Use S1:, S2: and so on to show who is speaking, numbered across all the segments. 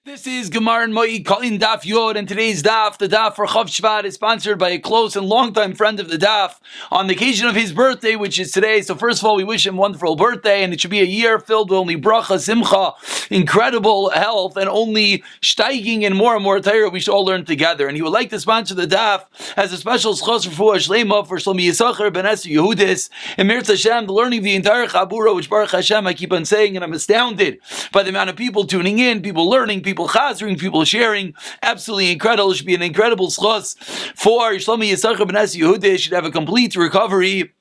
S1: This is Gemara and Moed Katan Daf Yomi, and today's daf, the daf for Chav Shvat, is sponsored by a close and longtime friend of the daf on the occasion of his birthday, which is today. So first of all, we wish him a wonderful birthday, and it should be a year filled with only bracha, simcha, incredible health, and only steiging and more Torah we should all learn together. And he would like to sponsor the daf as a special schos for Shlema for Shlomi Yisachar ben Esther Yehudis and Mirz Hashem, the learning of the entire Chabura, which Baruch Hashem I keep on saying, and I'm astounded by the amount of people tuning in, people learning, people chazering, people sharing. Absolutely incredible. It should be an incredible schos for Shlomi Yisachar ben Esther Yehudis. Should have a complete recovery.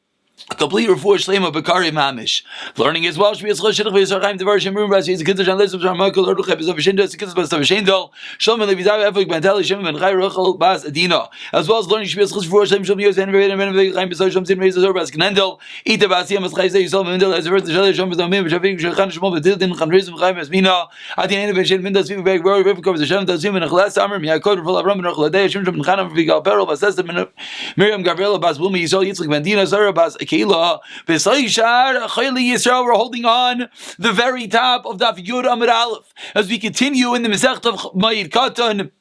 S1: A complete refuah shlema b'kari mamish. Learning as well should be a schos shidduch v'yisachayim devar shemrim b'as yizikid z'shan lesim z'shan makol orduch b'zav v'shindel z'kid b'zav v'shindel shalom levizav efek b'anteli shem ben chay rochel b'as adina. As well as learning should be a schos refuah shlem shalom yos and v'yedem ben v'ychayim b'zav shalom zin v'yizah zor b'as gnendel ita b'as yam as chay zeh yisol v'mendel as v'yizah shalom shalom b'zav mim v'shavim v'shachan shmol v'dil din chanriz v'chayim esmina adin ene v'shin v'ndas v'yibeg v'yibeg v'yibeg v'shavim tazim v'nachlas amr miyakod v'fol avram v'nachladei shem shem v'nchanam v'yigal peril b'as estem Miriam Gabriela b'as Blumi Yisol Yitzchak ben Dina Zara b'as Akela we're holding on the very top of Daf Yomi Amud Aleph as we continue in the Masechta of Moed Katan,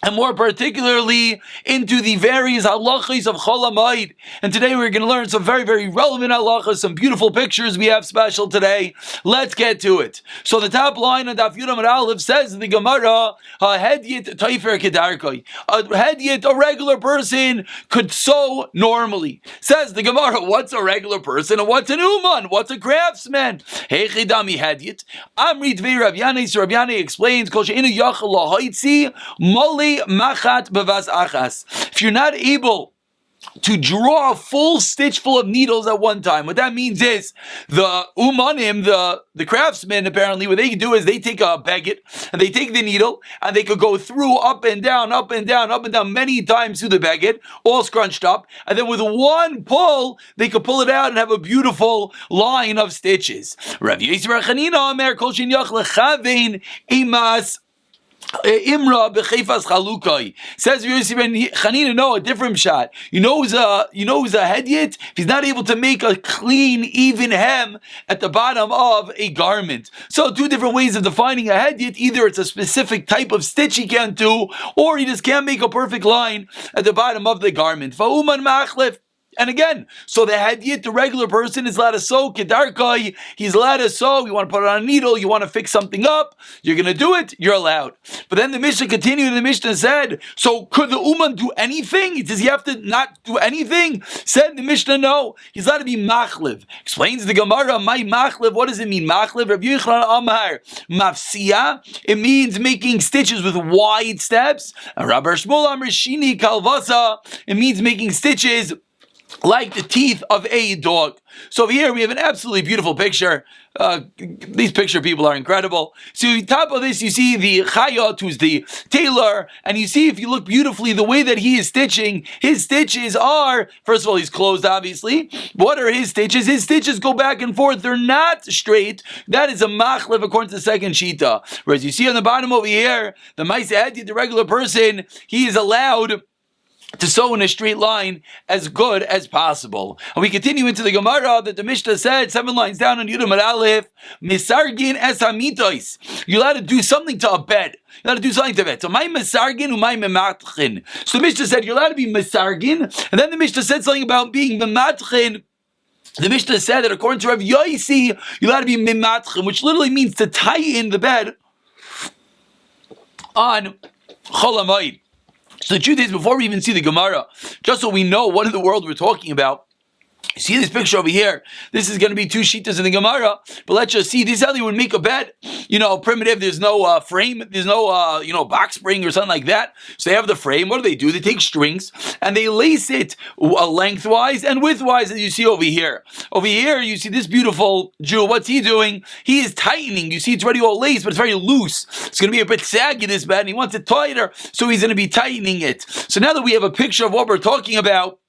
S1: and more particularly into the various halachos of Chol HaMoed. And today we're going to learn some very, very relevant halachos, some beautiful pictures we have special today. Let's get to it. So the top line of Daf Yomi Amud Aleph says in the Gemara, Hedyet Taifer Kedarkoi. A Hedyet, a regular person, could sew normally. Says the Gemara, what's a regular person and what's an uman? What's a craftsman? Hechidami Hedyet. Amri Tvei Rav Yanai, so Rav Yanai explains, Kol she'enu yachal lahaitzi, moli machat bevas achas. If you're not able to draw a full stitch full of needles at one time, what that means is the umanim, the craftsmen, apparently what they can do is they take a baguette and they take the needle and they could go through up and down many times through the baguette, all scrunched up, and then with one pull they could pull it out and have a beautiful line of stitches. Rav Yisrael Chanina Amer Kol Shin Yach Lechavein Imas Imra b'chefas chalukai. Says Yosef ben Chanina, no, a different shot. You know who's a hedyet? If he's not able to make a clean, even hem at the bottom of a garment. So two different ways of defining a hedyet. Either it's a specific type of stitch he can't do, or he just can't make a perfect line at the bottom of the garment. Fa'uman machlef. And again, so the hedyet, the regular person, is allowed to sew, kedarkai, he's allowed to sew, you want to put it on a needle, you want to fix something up, you're going to do it, you're allowed. But then the Mishnah continued, and the Mishnah said, so could the uman do anything? Does he have to not do anything? Said the Mishnah, no, he's allowed to be machlev. Explains the Gemara, my machlev, what does it mean, machlev? Rabbi Yochanan Amar, mafsiya, it means making stitches with wide steps. And Rabbi Shmuel Amar Shini kalvasa, it means making stitches like the teeth of a dog. So over here we have an absolutely beautiful picture. These picture people are incredible. So on top of this you see the chayot, who's the tailor, and you see, if you look beautifully, the way that he is stitching, his stitches are, first of all, he's closed obviously. What are his stitches? His stitches go back and forth. They're not straight. That is a machlev according to the second shita. Whereas you see on the bottom over here, the ma'aseh hedyet, the regular person, he is allowed to sew in a straight line as good as possible. And we continue into the Gemara that the Mishnah said 7 lines down on Yud Amud Aleph, Misargin es hamitois. You're allowed to do something to a bed. You're allowed to do something to a bed. So my misargin umay mematchin. So the Mishnah said you're allowed to be misargin, and then the Mishnah said something about being mematchin. The Mishnah said that according to Rav Yosi, you're allowed to be mematchin, which literally means to tighten the bed on Chol HaMoed. So the truth is, before we even see the Gemara, just so we know what in the world we're talking about, you see this picture over here. This is going to be 2 shitas in the Gemara, but let's just see. This is how they would make a bed. Primitive. There's no frame. There's no box spring or something like that. So they have the frame. What do? They take strings and they lace it lengthwise and widthwise, as you see over here. Over here, you see this beautiful Jew. What's he doing? He is tightening. You see, it's already all laced, but it's very loose. It's going to be a bit saggy, this bed, and he wants it tighter, so he's going to be tightening it. So now that we have a picture of what we're talking about,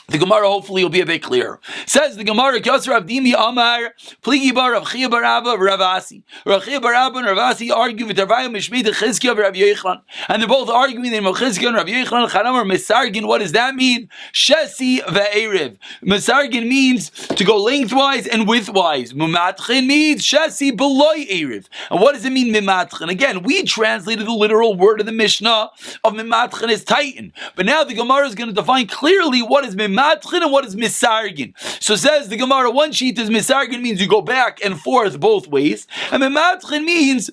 S1: The Gemara hopefully will be a bit clearer. Says the Gemara, Kyosar Avdimi Amar, Pligi bar Rav Chia bar Abba, Rav Asi. Rav Chia bar Abba and Rav Asi argue with Tarvaya Mishmei Chizkiya Rav Yechlan. And they're both arguing the name of Chizkiya and Rav Yechlan. Chanamar Mesargin, what does that mean? Shesi ve'erev. Mesargin means to go lengthwise and widthwise. Mimatchin means Shesi beloy erev. And what does it mean, Mimatchin? Again, we translated the literal word of the Mishnah of Mimatchin as Titan. But now the Gemara is going to define clearly what is Mimatchin and what is misargin. So says the Gemara, one sheet is misargin means you go back and forth both ways, and mimatchin means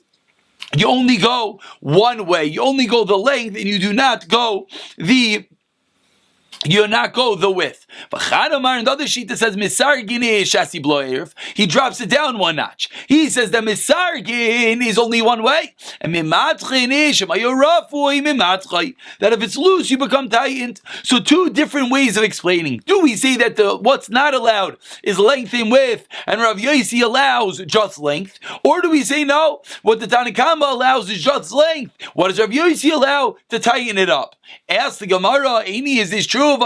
S1: you only go one way. You only go the length and you do not go the width. But Chadamar and the other sheet that says Misargin is Shasi Bloerev, he drops it down one notch. He says that Misargin is only one way. And Mimatchin is Shemayurafui Mimatchay, that if it's loose, you become tightened. So two different ways of explaining. Do we say that what's not allowed is length and width, and Rav Yosi allows just length? Or do we say no, what the Tanakama allows is just length? What does Rav Yosi allow to tighten it up? Ask the Gemara, Eini, is this true? He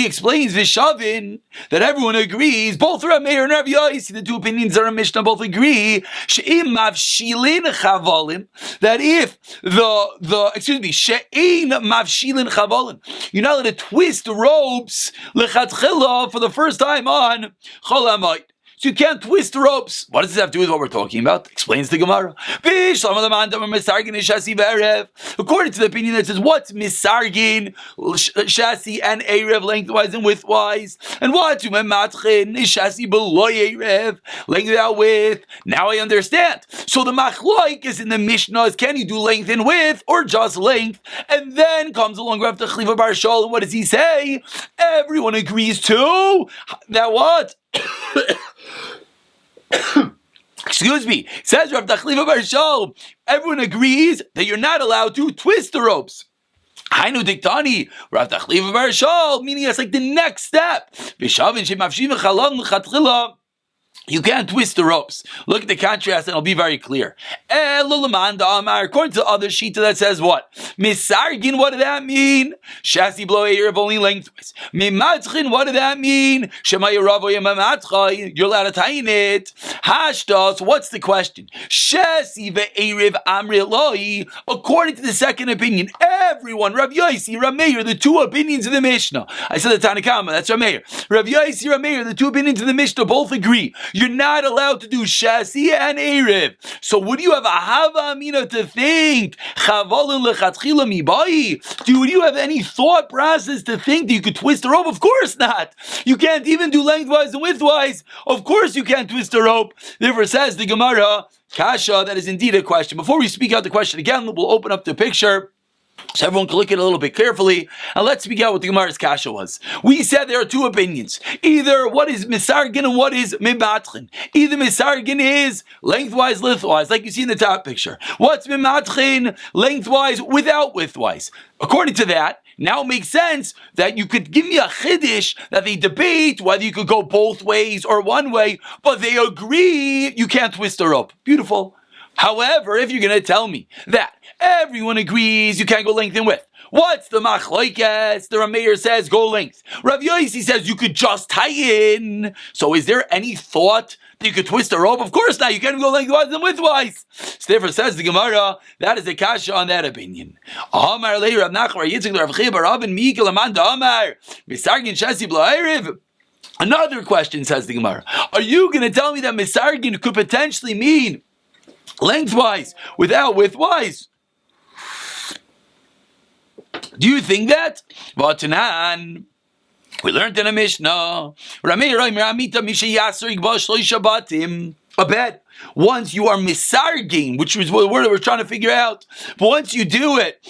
S1: explains Vishavin that everyone agrees, both Rav Meir and Rav Yosi, the two opinions are in Mishnah, both agree that if she'ein mavshilin chavolim, you're not allowed to twist ropes lechatchila for the first time on Chol Hamoed. So you can't twist the ropes. What does this have to do with what we're talking about? Explains the Gemara. According to the opinion that says, what's misargin, shasi and erev, lengthwise and widthwise, and what's umematchin, shasi below erev, length without width. Now I understand. So the machloik is in the Mishnah is, can you do length and width, or just length? And then comes along Rav Tachliva Bar Shol, and what does he say? Everyone agrees to that what? Excuse me, says Rav Tachliva Bar Shol, everyone agrees that you're not allowed to twist the ropes. Hainu diktani, Rav Tachliva Bar Shol, meaning it's like the next step. You can't twist the ropes. Look at the contrast and it'll be very clear. According to the other shita that says what? Misargin, what did that mean? Shasi blow erev only lengthwise. Mimatchin, what did that mean? You're allowed to tighten it. Hashtas, what's the question? Shasi ve'erev amri loi. According to the second opinion, everyone, Rav Yosi, Rav Meir, the two opinions of the Mishnah. I said the Tanakama, that's Rav Meir. Rav Yosi, Rav Meir, the two opinions of the Mishnah both agree. You're not allowed to do Shasi and Erev. So would you have a Hava Amina to think? Do you have any thought process to think that you could twist the rope? Of course not. You can't even do lengthwise and widthwise. Of course you can't twist the rope. Therefore says the Gemara, Kasha, that is indeed a question. Before we speak out the question again, we'll open up the picture so everyone can look at it a little bit carefully, and let's speak out what the Gemara's kasha was. We said there are two opinions. Either what is misargin and what is mimatchin. Either misargin is lengthwise, widthwise, like you see in the top picture. What's mimatchin? Lengthwise, without widthwise. According to that, now it makes sense that you could give me a chiddush that they debate whether you could go both ways or one way, but they agree you can't twist the rope. Beautiful. However, if you're going to tell me that everyone agrees you can't go length and width, what's the machlokes? The Rameir says go length. Rav Yosi says you could just tighten. So is there any thought that you could twist a rope? Of course not. You can't go lengthwise and widthwise. So therefore says the Gemara, that is the kasha on that opinion. Another question, says the Gemara. Are you going to tell me that misargin could potentially mean lengthwise without widthwise? Do you think that? Vatanan, we learned in a Mishnah. A bet. Once you are misarging, which was the word we're trying to figure out, but once you do it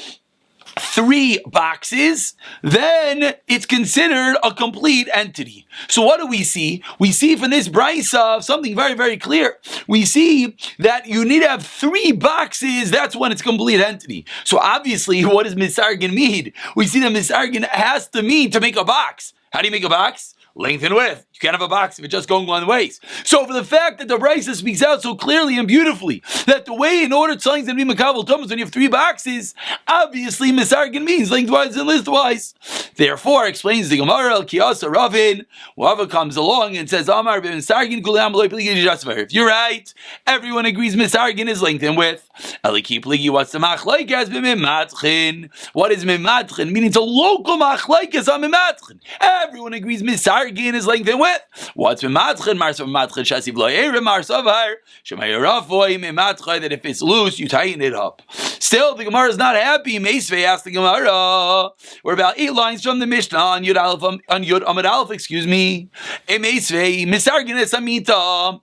S1: 3 boxes, then it's considered a complete entity. So what do we see? We see from this brisa something very, very clear. We see that you need to have 3 boxes, that's when it's a complete entity. So obviously, what does misargin mean? We see that misargin has to mean to make a box. How do you make a box? length and width. You can't have a box if it's just going one ways. So for the fact that the Brisa speaks out so clearly and beautifully that the way in order something's going to be makabel tumas when you have 3 boxes, obviously misargin means lengthwise and lengthwise. Therefore, explains the Gemara, Al Kiyasa Ravin, Rava comes along and says, Amar misargin kulam loy pligi jasvar. If you're right, everyone agrees misargin is length and width. Eliki pligi, what's the machlaikas b'mimatchin? What is mimatchin? Meaning it's a local machlaikas on mimatchin. Everyone agrees misargin is length and width. What's mimatchin? Marsa mimatchin shasiv lo erim marsavar shemayir rafoi mimatchin, that if it's loose you tighten it up. Still, the Gemara is not happy. Meisvei asked the Gemara. We're about 8 lines from the Mishnah on Yud Amud Aleph. Excuse me. Meisvei misargin es amita.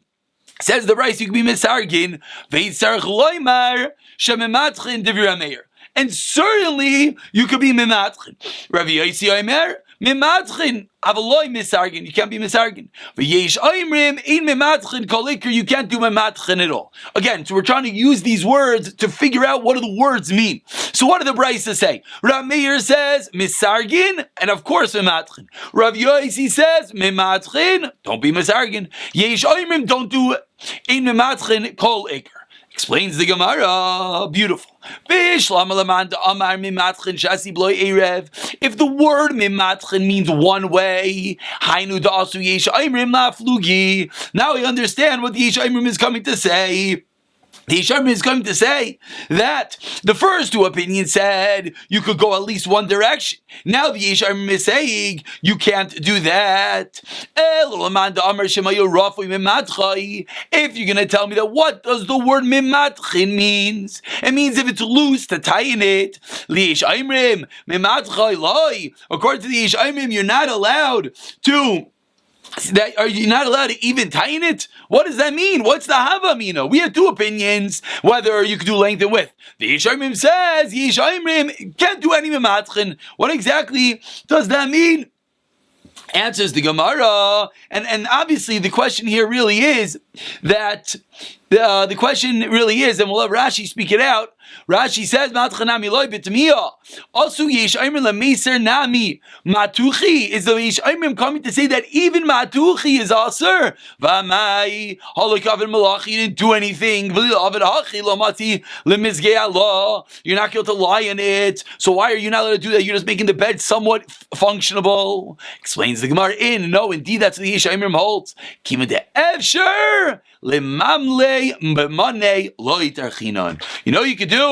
S1: Says the Bryce, you can be misargin. Veitzarch loymar shemimatchin divir ameir. And certainly you could be mimatchin. Rav Yosi Omer, mimatchin, avaloi misargin. You can't be misargin. V'yesh oimrim, ein mimatchin kolikr. You can't do mimatchin at all. Again, so we're trying to use these words to figure out what do the words mean. So what do the Brisa say? Rav Meir says misargin, and of course mimatchin. Rav Yosi says mimatchin, don't be misargin. Yesh oimrim, don't do ein mimatchin kolikr. Explains the Gemara. Beautiful. If the word mimatchin means one way, now we understand what the Yesh Aimrim is coming to say. The Yisharim is going to say that the first 2 opinions said you could go at least one direction. Now the Yisharim is saying you can't do that. If you're going to tell me that, what does the word mimatchin means? It means if it's loose, to tighten it. According to the Yisharim, you're not allowed to. Are you not allowed to even tighten it? What does that mean? What's the Havamina? We have 2 opinions whether you could do length and width. The Yisharim says Yisharim can't do any mimatchin. What exactly does that mean? Answers the Gemara, and obviously the question here really is that the question really is, and we'll have Rashi speak it out. Rashi says, also Yesh Aimrim lemeser nami matuchi. Is the Yesh Aimrim coming to say that even matuchi is aser? V'amai halakavin malachi, you didn't do anything. You're not going to lie in it. So why are you not allowed to do that? You're just making the bed somewhat functionable. Explains the Gemara. No, indeed that's what the Yesh Aimrim holds. Kima de efsher lemamle b'manei lo yitarchinon. You know what you could do?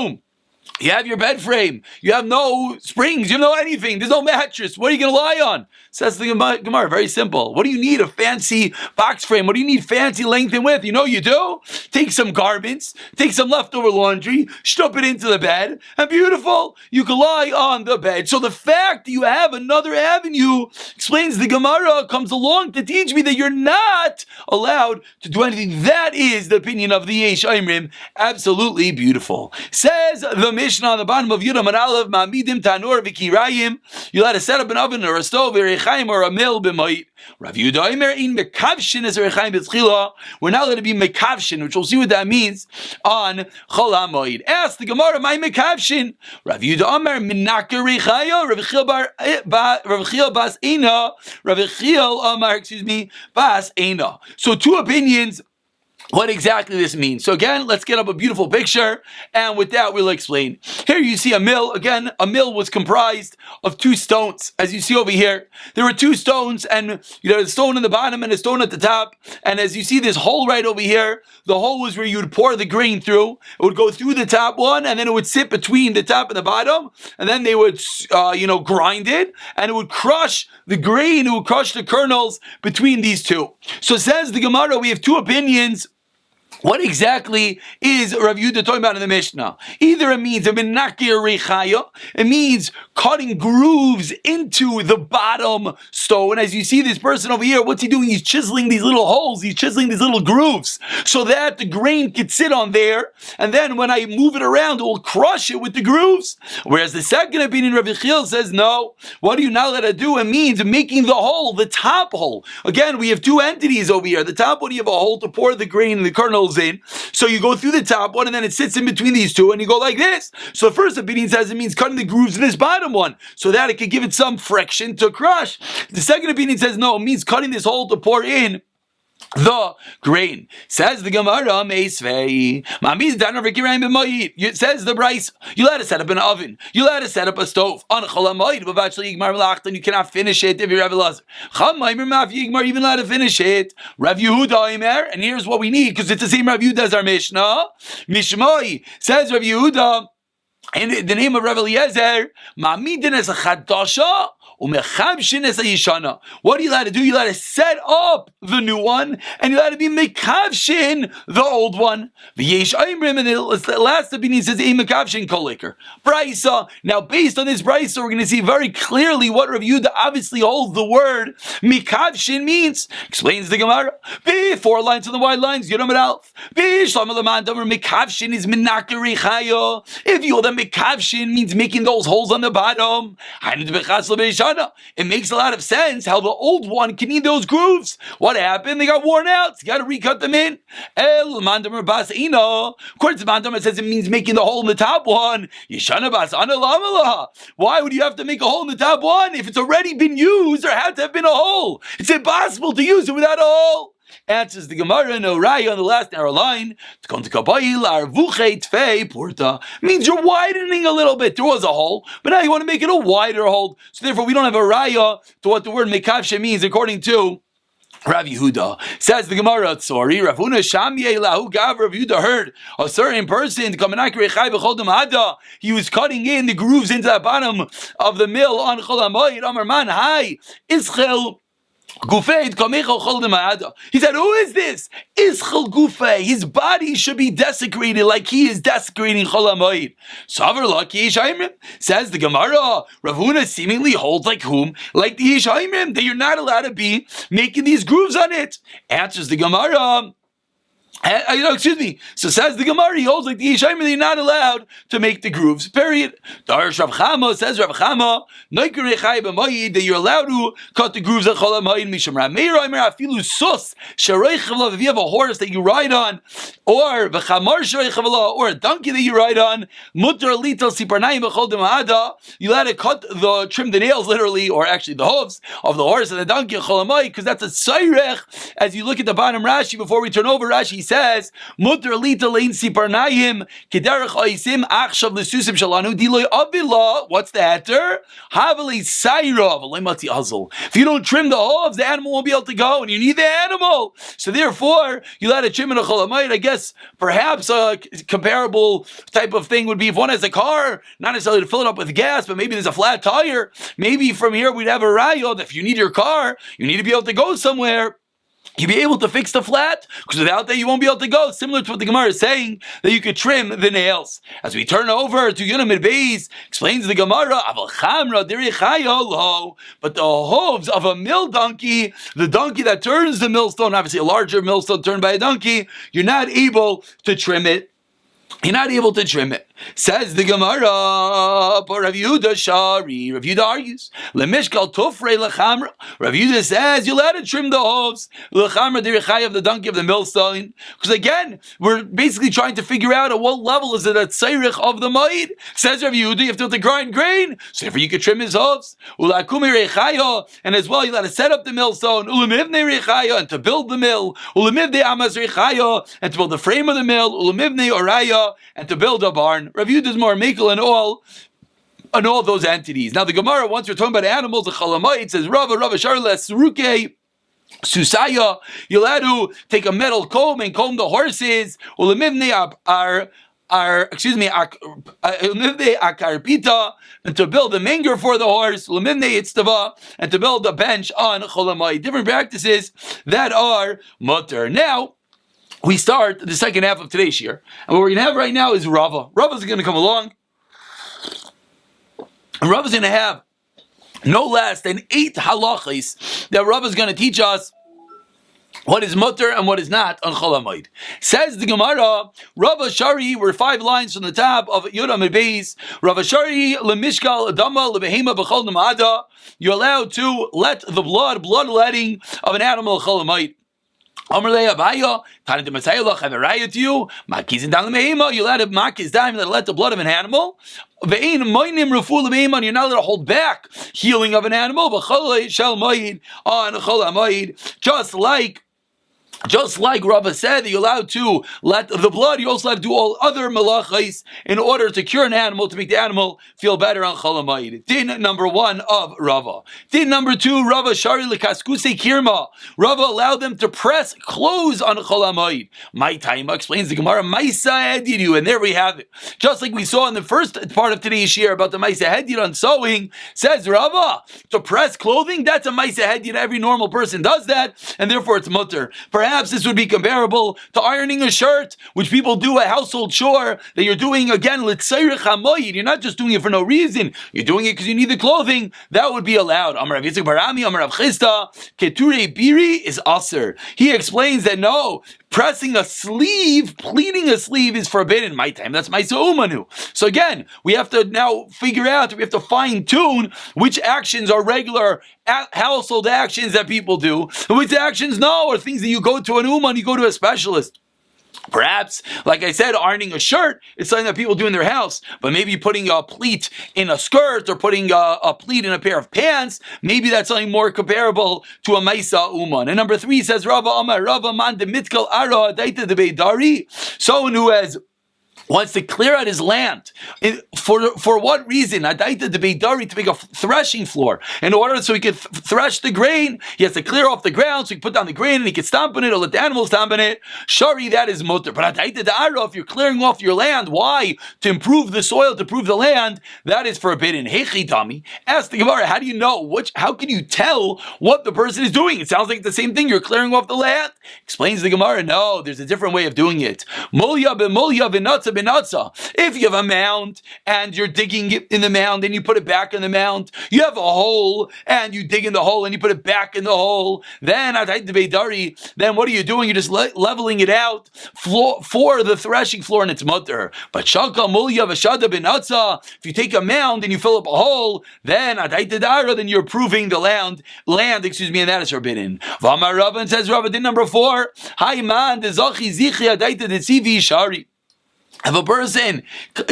S1: You have your bed frame. You have no springs. You have no anything. There's no mattress. What are you going to lie on? Says the Gemara. Very simple. What do you need a fancy box frame? What do you need fancy length and width? You know you do? Take some garments. Take some leftover laundry. Stuff it into the bed. And beautiful. You can lie on the bed. So the fact that you have another avenue, explains the Gemara, comes along to teach me that you're not allowed to do anything. That is the opinion of the Yesh Aimrim. Absolutely beautiful. Says the Mishnah on the bottom of Yud Amud Aleph, Ma'amidim tanur v'kirayim. You'll have to set up an oven or a stove or a mill b'moed. Rav Yehuda Omer in mekavshin as rechaim b'tzchila. We're now going to be mekavshin, which we'll see what that means on Chol HaMoed. Ask the Gemara, my mekavshin. Rav Yehuda Omer minaka rechaya. Rav Chiel bas Eina. Rav Chiel Omer, bas Eina. So 2 opinions. What exactly this means. So again, let's get up a beautiful picture, and with that we'll explain. Here you see a mill. Again, a mill was comprised of 2 stones. As you see over here, there were 2 stones, and a stone in the bottom and a stone at the top. And as you see this hole right over here, the hole was where you would pour the grain through. It would go through the top one, and then it would sit between the top and the bottom, and then they would grind it, and it would crush the grain, it would crush the kernels between these 2. So says the Gemara, we have 2 opinions. What exactly is Rav Yehuda talking about in the Mishnah? Either it means a menakir rechaya, it means cutting grooves into the bottom stone. As you see this person over here, what's he doing? He's chiseling these little holes, he's chiseling these little grooves, so that the grain could sit on there, and then when I move it around, it will crush it with the grooves. Whereas the second opinion, Rabbi Chiel says, no, what are you not allowed to do? It means making the hole, the top hole. Again, we have 2 entities over here. The top one, you have a hole to pour the grain and the kernels goes in. So you go through the top one, and then it sits in between these two, and you go like this. So the first opinion says it means cutting the grooves in this bottom one, so that it could give it some friction to crush. The second opinion says no, it means cutting this hole to pour in the grain. Says the Gemara, it says the Bryce, you let it set up an oven, you let it set up a stove on but you cannot finish it if you're Rebbe Lazar. Even let it finish it. Rav Yehuda, and here's what we need, because it's the same Rav Yehuda as our Mishnah. Mishmai says Rav Yehuda, in the name of Rav Eliezer, Ma'amidin as a chadasha, umechavshin as a yishana. What are you allowed to do? You're allowed to set up the new one, and you're allowed to be mekavshin the old one. V'yesh aimrim, and the last opinion says a mekavshin koliker. Brisa. Now, based on this brisa, we're going to see very clearly what Rav Yehuda obviously holds the word mekavshin means. Explains the Gemara. Four lines on the wide lines. Yudam Alf. Mekavshin is menakeri chayo. If you hold them, mekavshin means making those holes on the bottom. It makes a lot of sense how the old one can need those grooves. What happened? They got worn out. So you got to recut them in. According to Mandam, it says it means making the hole in the top one. Why would you have to make a hole in the top one if it's already been used? There had to have been a hole. It's impossible to use it without a hole. Answers the Gemara, no raya on the last narrow line. Means you're widening a little bit. There was a hole, but now you want to make it a wider hole. So therefore, we don't have a raya to what the word mekavshe means according to Rav Yehuda. Says the Gemara, sorry, Rav Yehuda heard a certain person, he was cutting in the grooves into the bottom of the mill on Chol HaMoed. Amar man, hi, Ischel. He said, who is this? Ischel Gufei. His body should be desecrated like he is desecrating Chol HaMoed. Savar Laki Yishayimrim. Says the Gemara, Rav Huna seemingly holds like whom? Like the Yishayimrim, that you're not allowed to be making these grooves on it. Answers the Gemara, excuse me. So says the Gemara, he holds like the Yishayim, you're not allowed to make the grooves. Period. Darish Rav Chama says Rav Chama, that you're allowed to cut the grooves at Chol HaMoed. Misham Rav Meir afilu sus shareichav. If you have a horse that you ride on, or v'chamar shareichav, or a donkey that you ride on, mutar lital siparnayim b'chol demahada. You allowed to trim the nails, literally, or actually the hooves of the horse and the donkey at Chol HaMoed, because that's a sayrech. As you look at the bottom Rashi before we turn over, Rashi says, "Mutar lita lein siparnayim kederach oisim achshav lesusim shalanu diloy avila." What's the heter? Havali sayrav lemati azul. If you don't trim the hooves, the animal won't be able to go, and you need the animal. So therefore, you let it trim in a Chol HaMoed. I guess perhaps a comparable type of thing would be if one has a car, not necessarily to fill it up with gas, but maybe there's a flat tire. Maybe from here we'd have a raya that if you need your car, you need to be able to go somewhere. You'll be able to fix the flat, because without that you won't be able to go. Similar to what the Gemara is saying, that you could trim the nails. As we turn over to Yonam Beis, explains the Gemara, but the hooves of a mill donkey, the donkey that turns the millstone, obviously a larger millstone turned by a donkey, you're not able to trim it. You're not able to trim it. Says the Gemara, but Rav Yehuda Shari. Rav Yehuda argues. Lemishkal Tufrei Lechamra. Rav Yehuda says you'll have to trim the hooves. Lechamra Dirichai of the donkey of the millstone. Because again, we're basically trying to figure out at what level is it at Tzairich of the Moed. Says Rav Yehuda, you have to grind grain. So therefore you could trim his hooves. Ulakumi Reichaya. And as well, you'll have to set up the millstone. Ulamivne Reichaya. And to build the mill. Ulamivne Amas Reichaya. And to build the frame of the mill. Ulamivne Oraya. And to build a barn. Rav Yehuda is more mekel in all those entities. Now the Gemara, once we're talking about animals, the Chol HaMoed says, Rava Sharles Ruke Susaya, you're allowed to take a metal comb and comb the horses. Akarpita, and to build a manger for the horse, and to build a bench on Chol HaMoed. Different practices that are mutter. Now, we start the second half of today's year. And what we're going to have right now is Rava. Rava's going to come along. And Rava's going to have no less than 8 halachis that Rava's going to teach us what is mutter and what is not on Chol HaMoed. Says the Gemara, Rava Shari, we're 5 lines from the top of Yudam Beis. Rava Shari, lemishkal adama lebehema b'chol nemada. You're allowed to let the bloodletting of an animal Chol HaMoed. Amarle Abaya, Tana de Masayalach, have a riot to you. Makis and Dalamehima, you let a makis dime, you let the blood of an animal. Ve'in moinim refu l'meiman, you're not allowed to hold back healing of an animal. But Chol Shel Moed on Chol HaMoed, just like Rava said, that you're allowed to let the blood, you also have to do all other malachais in order to cure an animal, to make the animal feel better on Chol HaMoed. Din number 1 of Rava. Din number 2, Rava Shari L'Kaskuse Kirma. Rava allowed them to press clothes on Chol HaMoed. My Taima explains the Gemara, Maisa Hediru, and there we have it. Just like we saw in the first part of today's shir about the Maisa Hedir on sewing, says Rava, to press clothing, that's a Maisa Hedir. Every normal person does that, and therefore it's mutter. Perhaps this would be comparable to ironing a shirt, which people do, a household chore that you're doing again. You're not just doing it for no reason. You're doing it because you need the clothing. That would be allowed. Amar Rav Yitzchak Barami, Amar Rav Chisda, Keture Biri is aser. He explains that no, pressing a sleeve, pleating a sleeve is forbidden. My time, that's Maisa Umanu. So again, we have to now figure out, we have to fine tune which actions are regular household actions that people do, and which actions are things that you go to an Uman, you go to a specialist. Perhaps, like I said, ironing a shirt is something that people do in their house, but maybe putting a pleat in a skirt or putting a pleat in a pair of pants, maybe that's something more comparable to a Maisa Uman. And number 3 says, Rava Amar Rava Man de Mitkal Ara Daita de Beidari, someone who wants to clear out his land. For what reason? Adaita de Beidari, to make a threshing floor. In order so he can thresh the grain, he has to clear off the ground so he can put down the grain and he can stomp on it or let the animals stomp on it. Shari, that is mutter. But Adaita de Ara, if you're clearing off your land, why? To improve the soil, to improve the land, that is forbidden. Hechi Dami, ask the Gemara, how do you know? How can you tell what the person is doing? It sounds like the same thing. You're clearing off the land. Explains the Gemara, no, there's a different way of doing it. Mulya b'mulya v'natza b'natza. If you have a mound and you're digging it in the mound and you put it back in the mound, you have a hole and you dig in the hole and you put it back in the hole, then what are you doing? You're just leveling it out for the threshing floor and it's mutter. But shaka mulya v'shada b'natza, if you take a mound and you fill up a hole, then you're approving the land, and that is forbidden. V'amar Rava, says Rava, din number 4, Hai man de zachi zichi adaita de tzivi shari. If a person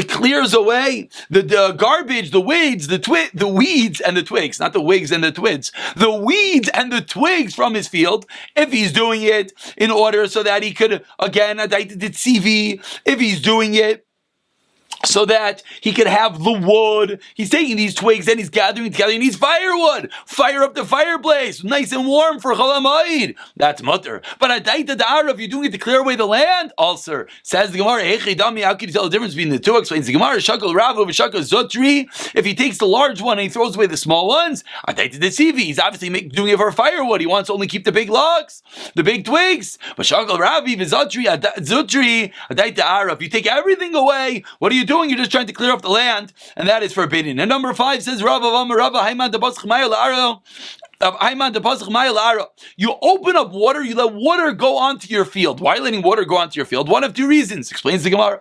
S1: clears away the garbage, the weeds, the weeds and the twigs, not the wigs and the twigs, the weeds and the twigs from his field, if he's doing it in order so that he could, again, if he's doing it so that he could have the wood, he's taking these twigs and he's gathering together, he needs firewood, fire up the fireplace, nice and warm for Chol HaMoed, that's mutter. But if you're doing it to clear away the land, also, says the Gemara, how can you tell the difference between the two? Explains the Gemara, Shakal Ravu v'Shakal Zotri, if he takes the large one and he throws away the small ones, he's obviously doing it for firewood, he wants to only keep the big logs, the big twigs, but Shakal Ravi v'Zotri, if you take everything away, what are you doing? You're just trying to clear off the land, and that is forbidden. And number 5 says, you open up water, you let water go onto your field. Why are you letting water go onto your field? One of 2 reasons, explains the Gemara.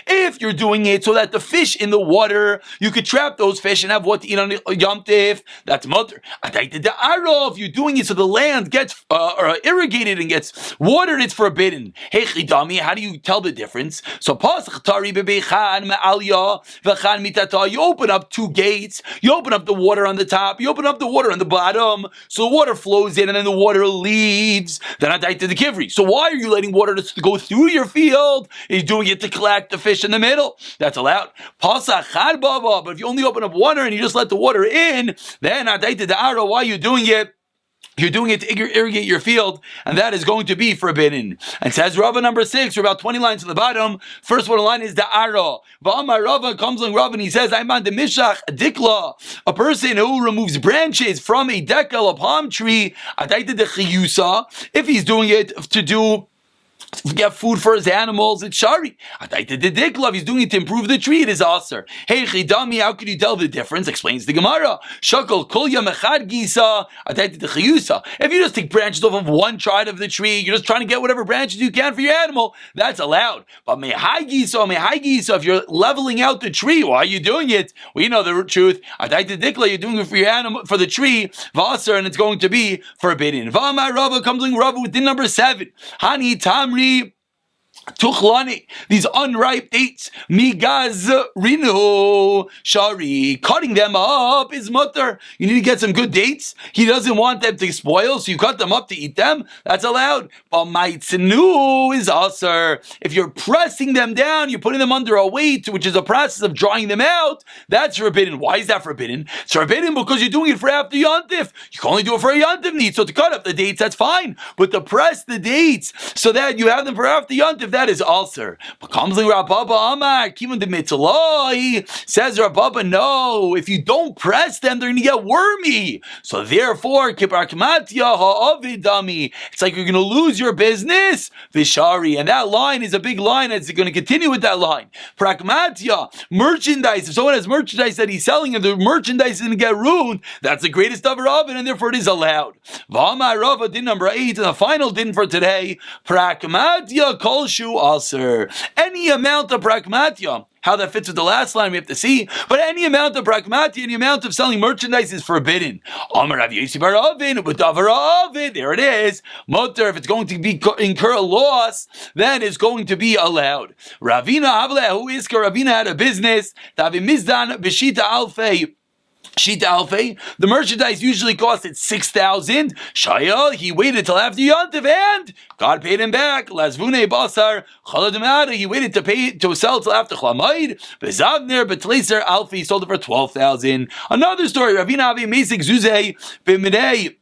S1: If you're doing it so that the fish in the water, you could trap those fish and have what to eat on Yom Tif, that's mutter. If you're doing it so the land gets irrigated and gets watered, it's forbidden. How do you tell the difference? So you open up 2 gates, you open up the water on the top, you open up the water on the bottom, so the water flows in and then the water leaves. Then I died to the kivri. So why are you letting water to go through your field? He's doing it to collect the fish in the middle. That's allowed. But if you only open up water and you just let the water in, then I died to the arrow. Why are you doing it? You're doing it to irrigate your field, and that is going to be forbidden. And says Rava number 6, we're about 20 lines to the bottom. First one line is the Ara. Va'amar Rava comes along Rava and he says, I'm on the Mishach Dikla, a person who removes branches from a dekel, a palm tree, if he's doing it to do get food for his animals, it's shari. If he's doing it to improve the tree, it is aser. Hey chidami, how could you tell the difference? Explains the Gemara. Shakal kolya mechad gisa. If you just take branches off of one side of the tree, you're just trying to get whatever branches you can for your animal, that's allowed. But mehai gisa, if you're leveling out the tree, why are you doing it? We know the truth. You're doing it for your animal, for the tree, vaser, and it's going to be forbidden. V'amar Rava, comes in Rava with din number 7. Hani tamri Tuchlani, these unripe dates, migaz rinu shari, cutting them up is mutter. You need to get some good dates. He doesn't want them to spoil, so you cut them up to eat them. That's allowed. But maitzenu is aser. If you're pressing them down, you're putting them under a weight, which is a process of drying them out. That's forbidden. Why is that forbidden? It's forbidden because you're doing it for after Yontif. You can only do it for a Yontif need. So to cut up the dates, that's fine. But to press the dates so that you have them for after Yontif, that is ulcer. But comes like Rababa Amar, Kivun de Mitzaloi, says Rababa, no, if you don't press them, they're going to get wormy. So therefore, Kiprakmatya ha'avidami, it's like you're going to lose your business, Vishari. And that line is a big line, and it's going to continue with that line. Pragmatya, merchandise, if someone has merchandise that he's selling and the merchandise is going to get ruined, that's the greatest davar of it, and therefore it is allowed. V'amar Rava, din number 8, and the final din for today, Pragmatya kolshu aser. Any amount of pragmatya, how that fits with the last line we have to see, but any amount of pragmatya, any amount of selling merchandise is forbidden. Amar Rav Yossi bar Avin, with davar Avin, there it is. Mutter, if it's going to be incur a loss, then it's going to be allowed. Ravina Havle, who is Ravina had a business, Tavi Mizdan Beshita Alfei. Shita Alfei, the merchandise usually costed 6,000. Shaya, he waited till after Yontif and God paid him back. Lazvune Basar, Chaladamada, he waited to sell till after Chlamaid. Bezavner, Betleser Alfei sold it for 12,000. Another story, Ravina Avi Mesik Zuzei, Bimidei.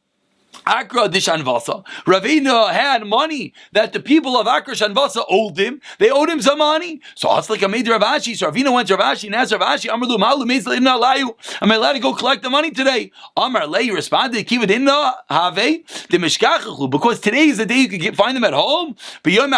S1: Akra Dishanvasa. Ravina had money that the people of Akra Shanvasa owed him. They owed him some money. So it's like I made Ravashi. So Ravina went to Ravashi and asked Ravashi, Amarlu Malu Mezlina Layu. Am I allowed to go collect the money today? Amar Lay responded, Kivadina Have the Mishkachu. Because today is the day you can find them at home. But you won't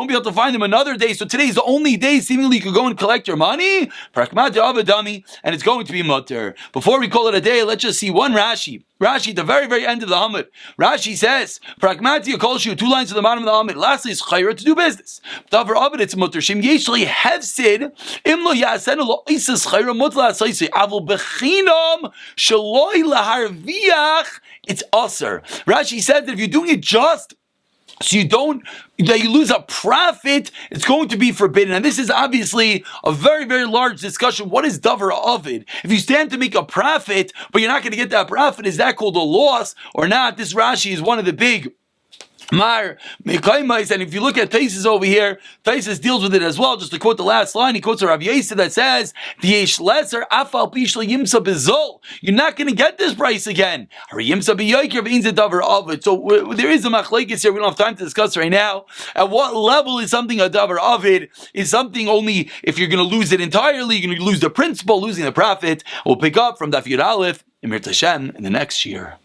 S1: be able to find them another day. So today is the only day seemingly you could go and collect your money. Prakmat Avadami, and it's going to be mutter. Before we call it a day, let's just see one Rashi. Rashi, at the very, very end of the Hamid. Rashi says, Pragmatia Kolshu, 2 lines to the bottom of the Hamid. Lastly, is Chayra to do business. Davar Abed, it's Mutter. Shim Yeshli Hevsid, Imlo Yasen Lo Isis Chayra Mutla Saisi, Avul Bechinam, Shaloi Laharviach, it's Aser. Rashi said that if you're doing it just so that you lose a profit, it's going to be forbidden. And this is obviously a very, very large discussion. What is davar ovid? If you stand to make a profit, but you're not going to get that profit, is that called a loss or not? This Rashi is one of the big Mar Mekaimais, and if you look at Taisus over here, Taisus deals with it as well. Just to quote the last line, he quotes a Rav Yossi that says, "V'yesh leser afal pishla yimsa bezol." You're not going to get this price again. Yimsa beyoker means a davar ovid. So there is a machlekes here. We don't have time to discuss right now. At what level is something a davar ovid? Is something only if you're going to lose it entirely? You're going to lose the principal, losing the profit. We'll pick up from Daf Yud Aleph, Emir Tashem, in the next year.